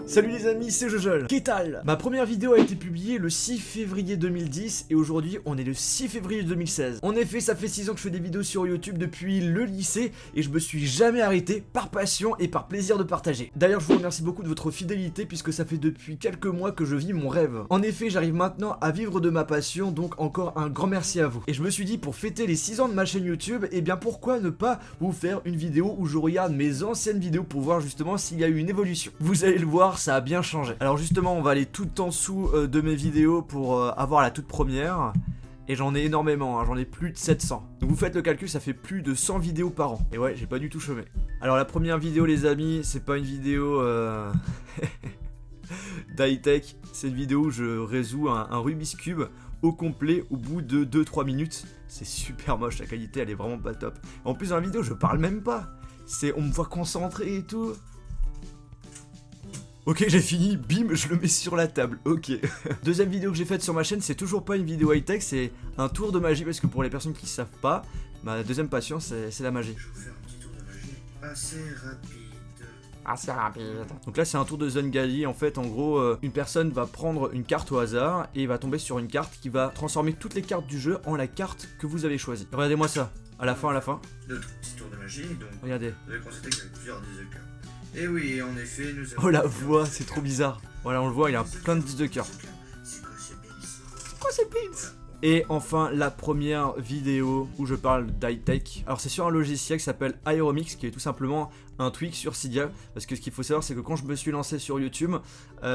Salut les amis, c'est Jojol. Qu'est-ce que ma première vidéo a été publiée le 6 février 2010 et aujourd'hui on est le 6 février 2016. En effet, ça fait 6 ans que je fais des vidéos sur YouTube depuis le lycée et je me suis jamais arrêté par passion et par plaisir de partager. D'ailleurs, je vous remercie beaucoup de votre fidélité puisque ça fait depuis quelques mois que je vis mon rêve. En effet, j'arrive maintenant à vivre de ma passion, donc encore un grand merci à vous. Et je me suis dit, pour fêter les 6 ans de ma chaîne YouTube, eh bien pourquoi ne pas vous faire une vidéo où je regarde mes anciennes vidéos pour voir justement s'il y a eu une évolution. Vous allez le voir, ça a bien changé. Alors justement, on va aller tout en dessous de mes vidéos pour avoir la toute première. Et j'en ai énormément, hein, j'en ai plus de 700. Donc vous faites le calcul, ça fait plus de 100 vidéos par an. Et ouais, j'ai pas du tout chômé. Alors la première vidéo les amis, c'est pas une vidéo d'high-tech. C'est une vidéo où je résous un Rubik's Cube au complet au bout de 2-3 minutes. C'est super moche, la qualité elle est vraiment pas top. En plus dans la vidéo je parle même pas. On me voit concentré et tout. Ok, j'ai fini, bim, je le mets sur la table, ok. Deuxième vidéo que j'ai faite sur ma chaîne, c'est toujours pas une vidéo high-tech, c'est un tour de magie, parce que pour les personnes qui savent pas, ma deuxième passion, c'est la magie. Je vais vous faire un petit tour de magie assez rapide. Donc là, c'est un tour de Zengali, en fait, en gros, une personne va prendre une carte au hasard, et va tomber sur une carte qui va transformer toutes les cartes du jeu en la carte que vous avez choisie. Regardez-moi ça, à la fin. Notre petit tour de magie, donc Regardez. vous avez constaté qu'il y avait plusieurs dizaines de cœurs. Et oui, en effet, nous avons... Oh la voix, c'est trop bizarre. Voilà, on le voit, il a plein de 10 de cœur. C'est quoi ce bins? Quoi c'est Pins? Et enfin, la première vidéo où je parle d'high-tech. Alors c'est sur un logiciel qui s'appelle Aeromix, qui est tout simplement un tweak sur Cydia. Parce que ce qu'il faut savoir, c'est que quand je me suis lancé sur YouTube,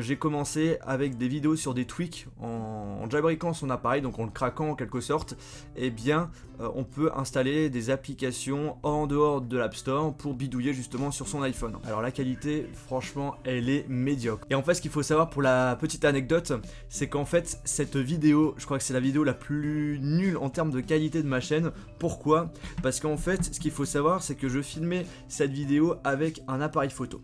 j'ai commencé avec des vidéos sur des tweaks en jailbreakant son appareil, donc en le craquant en quelque sorte. Et bien, on peut installer des applications en dehors de l'App Store pour bidouiller justement sur son iPhone. Alors la qualité, franchement, elle est médiocre. Et en fait, ce qu'il faut savoir pour la petite anecdote, c'est qu'en fait, cette vidéo, je crois que c'est la vidéo la plus nulle en termes de qualité de ma chaîne. Pourquoi? Parce qu'en fait, ce qu'il faut savoir, c'est que je filmais cette vidéo avec un appareil photo.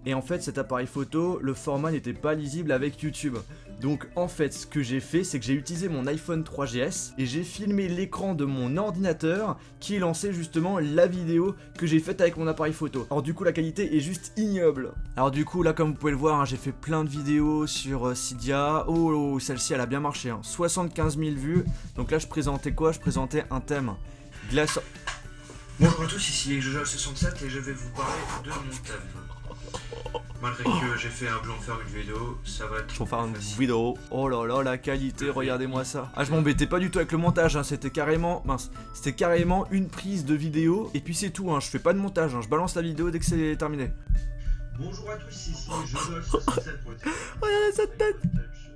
Et en fait, cet appareil photo, le format n'était pas lisible avec YouTube. Donc en fait, ce que j'ai fait, c'est que j'ai utilisé mon iPhone 3GS et j'ai filmé l'écran de mon ordinateur qui lançait justement la vidéo que j'ai faite avec mon appareil photo. Alors du coup, la qualité est juste ignoble. Alors du coup, là, comme vous pouvez le voir, hein, j'ai fait plein de vidéos sur Cydia. Oh, celle-ci, elle a bien marché. Hein. 75 000 vues. Donc là, je présentais quoi? Je présentais un thème. Glace... Bonjour à tous, ici Jojol67 et je vais vous parler de mon thème. Malgré que j'ai fait un blanc faire une vidéo, ça va être... Je vais faire une vidéo. Oh là là, la qualité, regardez-moi ça. Ah, je m'embêtais pas du tout avec le montage, hein. C'était carrément... Mince. C'était carrément une prise de vidéo. Et puis c'est tout, hein. Je fais pas de montage, hein. Je balance la vidéo dès que c'est terminé. Bonjour à tous, ici Jojol67 pour le thème. Regardez cette tête.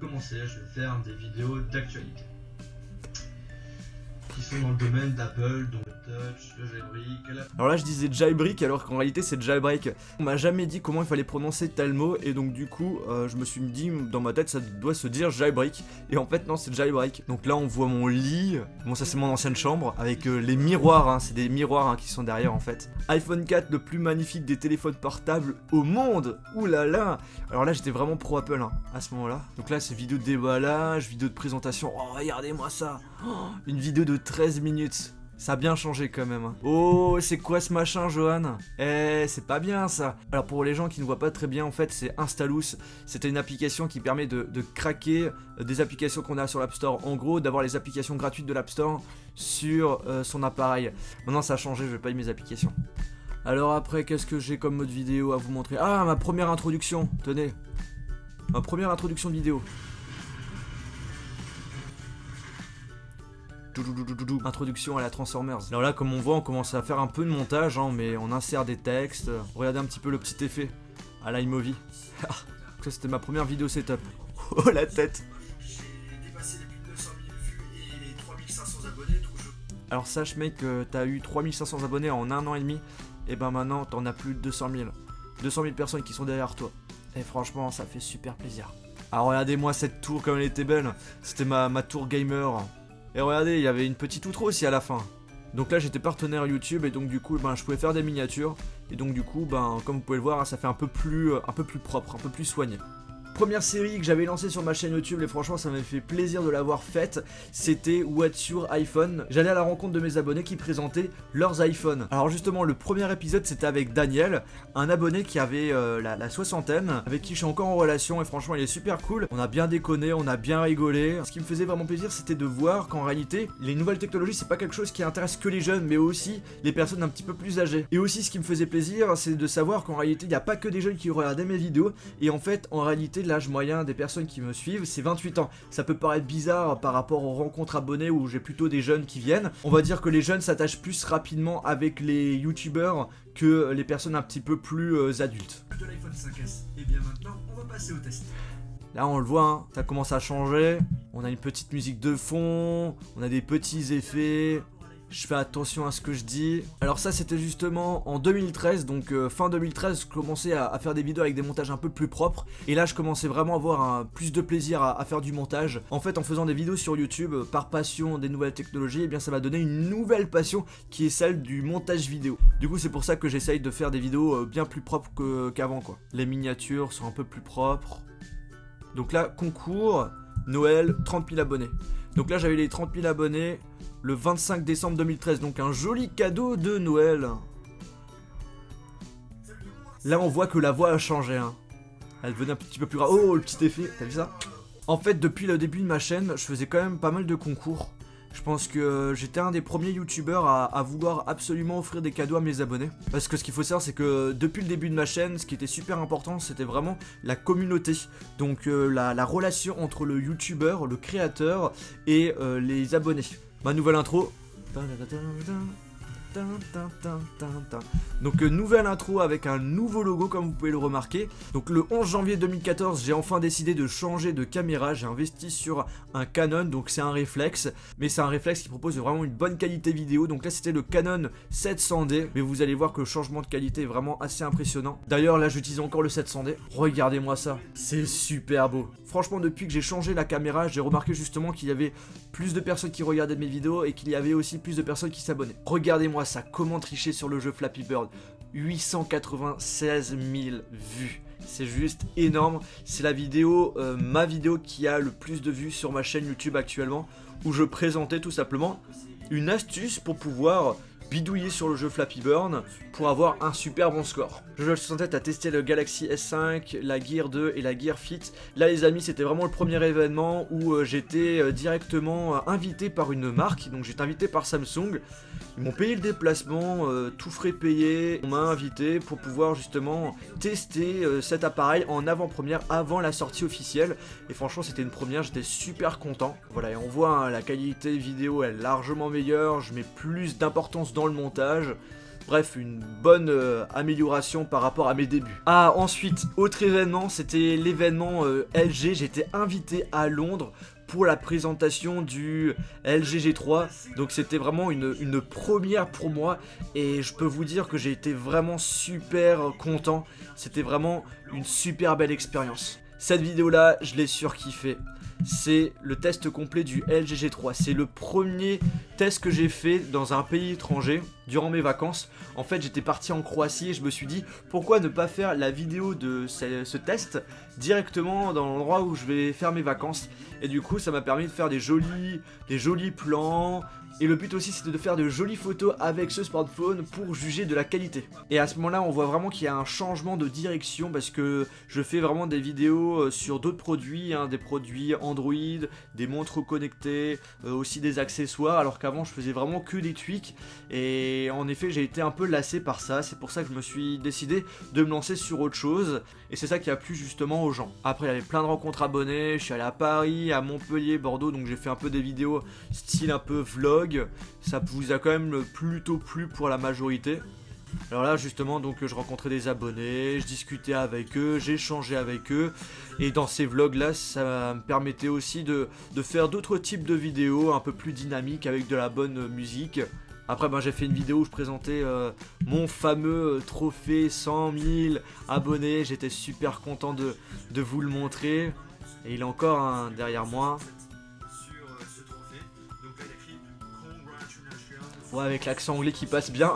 Pour commencer, je vais faire des vidéos d'actualité. Qui sont dans le domaine d'Apple, dont le touch, le jailbreak, Alors là je disais jailbreak alors qu'en réalité c'est jailbreak. On m'a jamais dit comment il fallait prononcer tel mot et donc du coup je me suis dit dans ma tête ça doit se dire jailbreak et en fait non c'est jailbreak. Donc là on voit mon lit, bon ça c'est mon ancienne chambre avec les miroirs, hein, c'est des miroirs hein, qui sont derrière en fait. iPhone 4 le plus magnifique des téléphones portables au monde. Ouh là là. Alors là j'étais vraiment pro Apple hein, à ce moment là. Donc là c'est vidéo de déballage, vidéo de présentation. Oh regardez-moi ça. Oh, une vidéo de 13 minutes. Ça a bien changé quand même. Oh, c'est quoi ce machin, Johan? Eh, c'est pas bien ça. Alors pour les gens qui ne voient pas très bien, en fait, c'est Instalous. C'était une application qui permet de craquer des applications qu'on a sur l'App Store. En gros, d'avoir les applications gratuites de l'App Store sur son appareil. Maintenant, ça a changé, je vais pas y mes applications. Alors après, qu'est-ce que j'ai comme mode vidéo à vous montrer? Ah, ma première introduction, tenez. Ma première introduction de vidéo. Introduction à la Transformers. Alors là, comme on voit, on commence à faire un peu de montage, hein, mais on insère des textes. Regardez un petit peu le petit effet à la iMovie. Ça, c'était ma première vidéo setup. Oh, la tête. J'ai dépassé les plus de 200 000 vues et les 3500 abonnés, donc je... Alors sache, mec, t'as eu 3500 abonnés en un an et demi. Et ben maintenant, t'en as plus de 200 000. 200 000 personnes qui sont derrière toi. Et franchement, ça fait super plaisir. Alors regardez-moi cette tour comme elle était belle. C'était ma tour gamer. Et regardez, il y avait une petite outro aussi à la fin. Donc là j'étais partenaire YouTube et donc du coup je pouvais faire des miniatures. Et donc du coup comme vous pouvez le voir, ça fait un peu plus propre, un peu plus soigné. Première série que j'avais lancée sur ma chaîne YouTube, et franchement ça m'avait fait plaisir de l'avoir faite, c'était What's Your iPhone. J'allais à la rencontre de mes abonnés qui présentaient leurs iPhones. Alors justement, le premier épisode c'était avec Daniel, un abonné qui avait la soixantaine, avec qui je suis encore en relation, et franchement il est super cool. On a bien déconné, on a bien rigolé. Ce qui me faisait vraiment plaisir, c'était de voir qu'en réalité, les nouvelles technologies c'est pas quelque chose qui intéresse que les jeunes, mais aussi les personnes un petit peu plus âgées. Et aussi ce qui me faisait plaisir, c'est de savoir qu'en réalité il n'y a pas que des jeunes qui regardaient mes vidéos, et en fait en réalité l'âge moyen des personnes qui me suivent c'est 28 ans. Ça peut paraître bizarre par rapport aux rencontres abonnés où j'ai plutôt des jeunes qui viennent. On va dire que les jeunes s'attachent plus rapidement avec les youtubeurs que les personnes un petit peu plus adultes. De l'iPhone 5S. Et bien maintenant, on va passer au test. Là on le voit, hein, ça commence à changer. On a une petite musique de fond, on a des petits effets. Je fais attention à ce que je dis. Alors ça c'était justement en 2013, donc fin 2013, je commençais à faire des vidéos avec des montages un peu plus propres. Et là je commençais vraiment à avoir plus de plaisir à faire du montage. En fait en faisant des vidéos sur YouTube par passion des nouvelles technologies, et bien ça m'a donné une nouvelle passion qui est celle du montage vidéo. Du coup c'est pour ça que j'essaye de faire des vidéos bien plus propres qu'avant quoi. Les miniatures sont un peu plus propres. Donc là concours, Noël, 30 000 abonnés. Donc là j'avais les 30 000 abonnés le 25 décembre 2013, donc un joli cadeau de Noël. Là on voit que la voix a changé, hein. Elle devenait un petit peu plus rare. Oh le petit effet, t'as vu ça? En fait depuis le début de ma chaîne, je faisais quand même pas mal de concours. Je pense que j'étais un des premiers youtubeurs à vouloir absolument offrir des cadeaux à mes abonnés. Parce que ce qu'il faut savoir c'est que depuis le début de ma chaîne, ce qui était super important c'était vraiment la communauté. Donc la relation entre le youtubeur, le créateur et les abonnés. Ma nouvelle intro. Donc nouvelle intro avec un nouveau logo comme vous pouvez le remarquer. Donc le 11 janvier 2014 j'ai enfin décidé de changer de caméra. J'ai investi sur un Canon, donc c'est un réflexe. Mais c'est un réflexe qui propose vraiment une bonne qualité vidéo. Donc là c'était le Canon 700D. Mais vous allez voir que le changement de qualité est vraiment assez impressionnant. D'ailleurs là j'utilise encore le 700D. Regardez-moi ça, c'est super beau. Franchement depuis que j'ai changé la caméra, j'ai remarqué justement qu'il y avait plus de personnes qui regardaient mes vidéos et qu'il y avait aussi plus de personnes qui s'abonnaient. Regardez-moi ça, comment tricher sur le jeu Flappy Bird. 896 000 vues. C'est juste énorme. C'est la vidéo, ma vidéo qui a le plus de vues sur ma chaîne YouTube actuellement, où je présentais tout simplement une astuce pour pouvoir bidouiller sur le jeu Flappy Bird pour avoir un super bon score. Jojo67 a testé le Galaxy S5, la Gear 2 et la Gear Fit. Là les amis c'était vraiment le premier événement où j'étais directement invité par une marque, donc j'étais invité par Samsung. Ils m'ont payé le déplacement, tout frais payé, on m'a invité pour pouvoir justement tester cet appareil en avant-première avant la sortie officielle. Et franchement c'était une première, j'étais super content. Voilà, et on voit hein, la qualité vidéo est largement meilleure, je mets plus d'importance dans le montage. Bref, une bonne amélioration par rapport à mes débuts. Ah, ensuite, autre événement, c'était l'événement LG. J'étais invité à Londres pour la présentation du LG G3. Donc c'était vraiment une première pour moi. Et je peux vous dire que j'ai été vraiment super content. C'était vraiment une super belle expérience. Cette vidéo-là, je l'ai surkiffé. C'est le test complet du LG G3. C'est le premier test que j'ai fait dans un pays étranger durant mes vacances. En fait j'étais parti en Croatie et je me suis dit pourquoi ne pas faire la vidéo de ce test directement dans l'endroit où je vais faire mes vacances. Et du coup ça m'a permis de faire des jolis plans. Et le but aussi c'était de faire de jolies photos avec ce smartphone pour juger de la qualité. Et à ce moment là on voit vraiment qu'il y a un changement de direction parce que je fais vraiment des vidéos sur d'autres produits, hein, des produits Android, des montres connectées, aussi des accessoires, alors qu'avant je faisais vraiment que des tweaks. Et en effet j'ai été un peu lassé par ça, c'est pour ça que je me suis décidé de me lancer sur autre chose. Et c'est ça qui a plu justement aux gens. Après il y avait plein de rencontres abonnés, je suis allé à Paris, à Montpellier, Bordeaux, donc j'ai fait un peu des vidéos style un peu vlog. Ça vous a quand même plutôt plu pour la majorité. Alors là justement donc je rencontrais des abonnés, je discutais avec eux, j'échangeais avec eux. Et dans ces vlogs là ça me permettait aussi de faire d'autres types de vidéos un peu plus dynamiques avec de la bonne musique. Après j'ai fait une vidéo où je présentais mon fameux trophée 100 000 abonnés. J'étais super content de vous le montrer. Et il est encore un derrière moi. Ouais, avec l'accent anglais qui passe bien.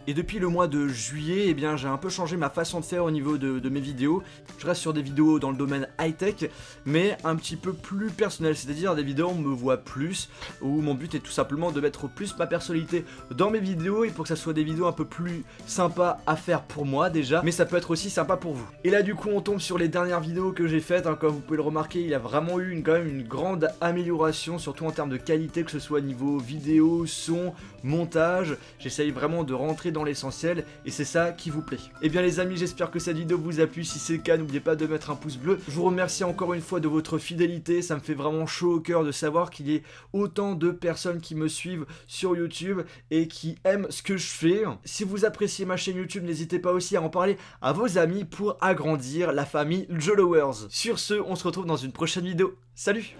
Et depuis le mois de juillet, eh bien j'ai un peu changé ma façon de faire au niveau de mes vidéos. Je reste sur des vidéos dans le domaine high-tech, mais un petit peu plus personnel, c'est-à-dire des vidéos où on me voit plus, où mon but est tout simplement de mettre plus ma personnalité dans mes vidéos, et pour que ça soit des vidéos un peu plus sympas à faire pour moi déjà, mais ça peut être aussi sympa pour vous. Et là du coup on tombe sur les dernières vidéos que j'ai faites, hein, comme vous pouvez le remarquer, il y a vraiment eu quand même une grande amélioration, surtout en termes de qualité, que ce soit niveau vidéo, son, montage. J'essaye vraiment de rentrer dans l'essentiel, et c'est ça qui vous plaît. Et bien les amis, j'espère que cette vidéo vous a plu. Si c'est le cas, n'oubliez pas de mettre un pouce bleu. Je vous remercie encore une fois de votre fidélité, ça me fait vraiment chaud au cœur de savoir qu'il y ait autant de personnes qui me suivent sur YouTube et qui aiment ce que je fais. Si vous appréciez ma chaîne YouTube, n'hésitez pas aussi à en parler à vos amis pour agrandir la famille Jolowers. Sur ce, on se retrouve dans une prochaine vidéo. Salut!